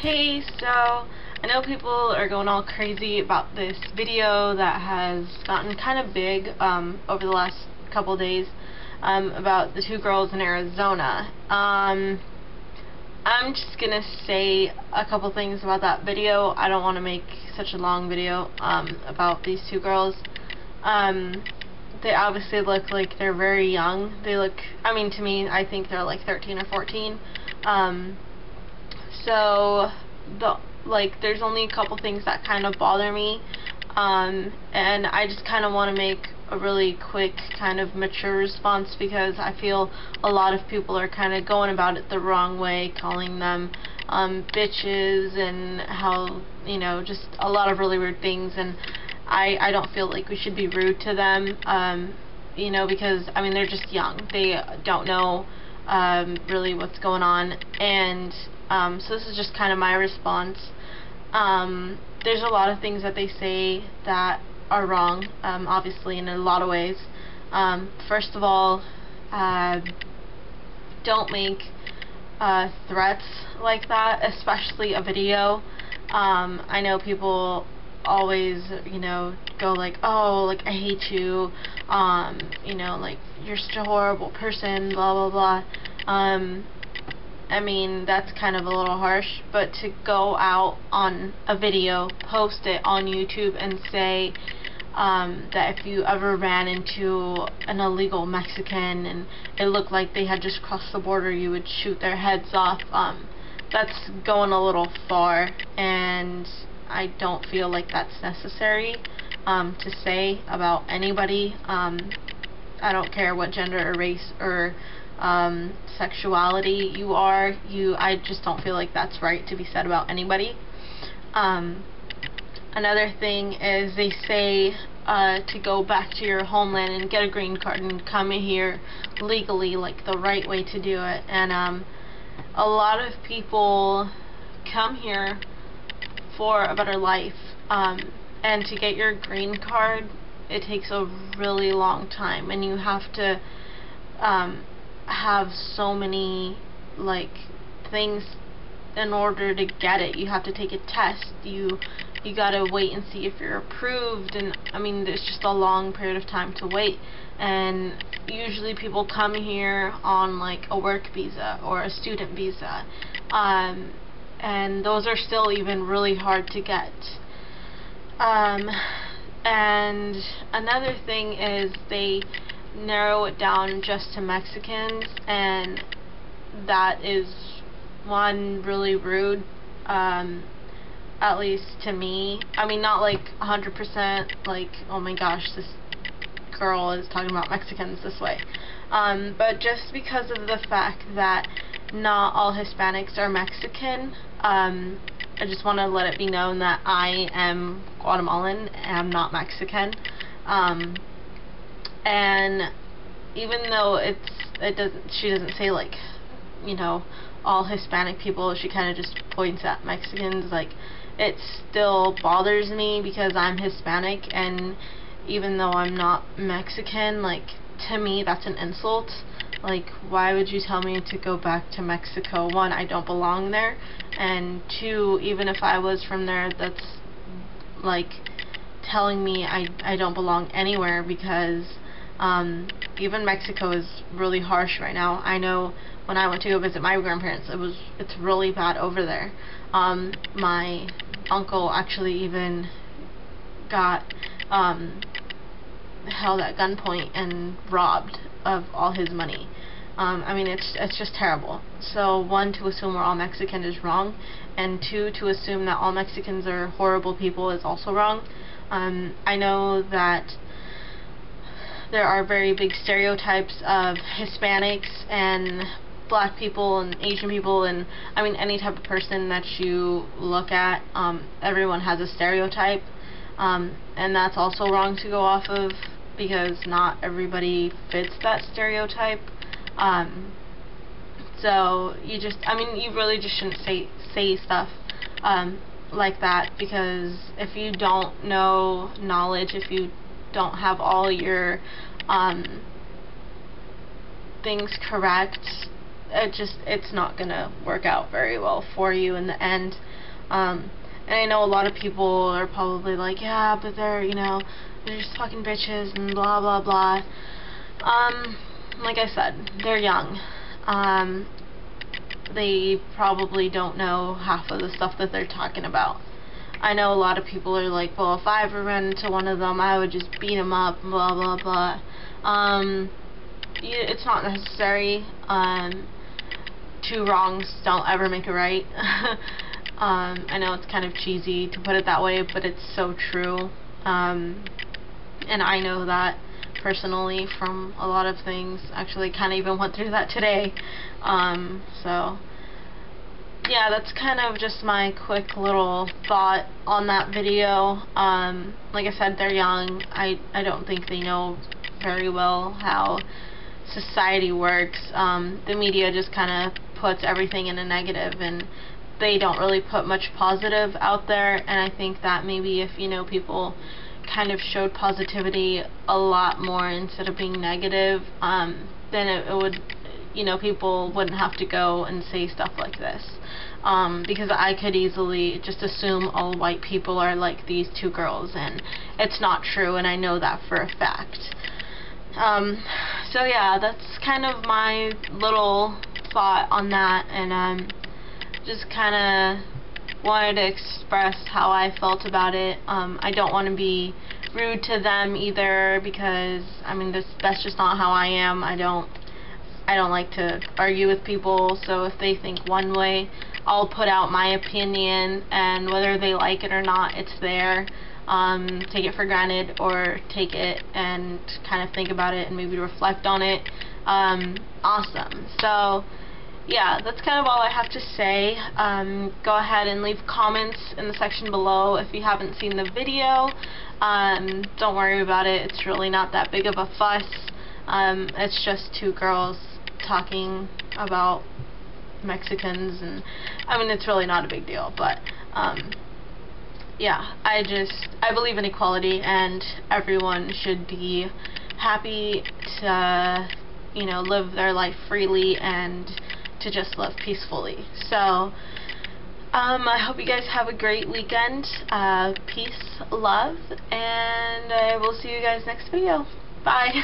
Hey, so I know people are going all crazy about this video that has gotten kind of big over the last couple days about the two girls in Arizona. I'm just gonna say a couple things about that video. I don't want to make such a long video about these two girls. They obviously look like they're very young. They look, I mean, to me, I think they're like 13 or 14. So, there's only a couple things that kind of bother me, and I just kind of want to make a really quick, kind of mature response, because I feel a lot of people are kind of going about it the wrong way, calling them bitches and how, you know, just a lot of really weird things, and I don't feel like we should be rude to them, you know, because, I mean, they're just young. They don't know really what's going on, and so this is just kind of my response. There's a lot of things that they say that are wrong, obviously, in a lot of ways. First of all, don't make threats like that, especially a video. I know people always, you know, go like, oh, like, I hate you, you know, like, you're such a horrible person, blah, blah, blah. I mean, that's kind of a little harsh, but to go out on a video, post it on YouTube, and say that if you ever ran into an illegal Mexican and it looked like they had just crossed the border, you would shoot their heads off, that's going a little far, and I don't feel like that's necessary to say about anybody. I don't care what gender or race or sexuality you are. I just don't feel like that's right to be said about anybody. Another thing is they say to go back to your homeland and get a green card and come here legally, like the right way to do it. And a lot of people come here for a better life, and to get your green card, it takes a really long time, and you have to have so many things in order to get it. You have to take a test, you gotta wait and see if you're approved, and I mean, there's just a long period of time to wait. And usually people come here on like a work visa or a student visa, and those are still even really hard to get. And another thing is they narrow it down just to Mexicans, and that is, one, really rude, at least to me. I mean, not like 100% like, oh my gosh, this girl is talking about Mexicans this way, but just because of the fact that not all Hispanics are Mexican, I just want to let it be known that I am Guatemalan and I'm not Mexican. And even though she doesn't say, like, you know, all Hispanic people, she kind of just points at Mexicans, like, it still bothers me because I'm Hispanic, and even though I'm not Mexican, like, to me that's an insult. Like, why would you tell me to go back to Mexico? One, I don't belong there, and two, even if I was from there, that's like telling me I don't belong anywhere, because even Mexico is really harsh right now. I know when I went to go visit my grandparents, it's really bad over there. My uncle actually even got held at gunpoint and robbed of all his money. I mean, it's just terrible. So, one, to assume we're all Mexican is wrong, and two, to assume that all Mexicans are horrible people is also wrong. I know that there are very big stereotypes of Hispanics and black people and Asian people, and I mean any type of person that you look at, everyone has a stereotype, and that's also wrong to go off of, because not everybody fits that stereotype. So you really just shouldn't say stuff like that, because if you don't know knowledge, if you don't have all your things correct, it's not gonna work out very well for you in the end. And I know a lot of people are probably like, yeah, but they're, you know, they're just fucking bitches and blah blah blah. Like I said, they're young. They probably don't know half of the stuff that they're talking about. I know a lot of people are like, well, if I ever ran into one of them, I would just beat them up, blah blah blah. It's not necessary. Two wrongs don't ever make a right. I know it's kind of cheesy to put it that way, but it's so true. And I know that personally from a lot of things. Actually, kind of even went through that today. So yeah, that's kind of just my quick little thought on that video. Like I said, they're young. I don't think they know very well how society works. The media just kind of puts everything in a negative, and they don't really put much positive out there. And I think that maybe if, you know, people kind of showed positivity a lot more instead of being negative, then it would, you know, people wouldn't have to go and say stuff like this. Because I could easily just assume all white people are like these two girls, and it's not true, and I know that for a fact. So yeah, that's kind of my little thought on that, and just kind of wanted to express how I felt about it. I don't want to be rude to them either, because I mean that's just not how I am. I don't like to argue with people, so if they think one way, I'll put out my opinion, and whether they like it or not, it's there. Take it for granted, or take it and kind of think about it and maybe reflect on it. Awesome. So yeah, that's kind of all I have to say. Go ahead and leave comments in the section below if you haven't seen the video. Don't worry about it. It's really not that big of a fuss. It's just two girls talking about Mexicans, and I mean, it's really not a big deal, but yeah, I believe in equality, and everyone should be happy to, you know, live their life freely and to just live peacefully. So I hope you guys have a great weekend. Peace, love, and I will see you guys next video. Bye.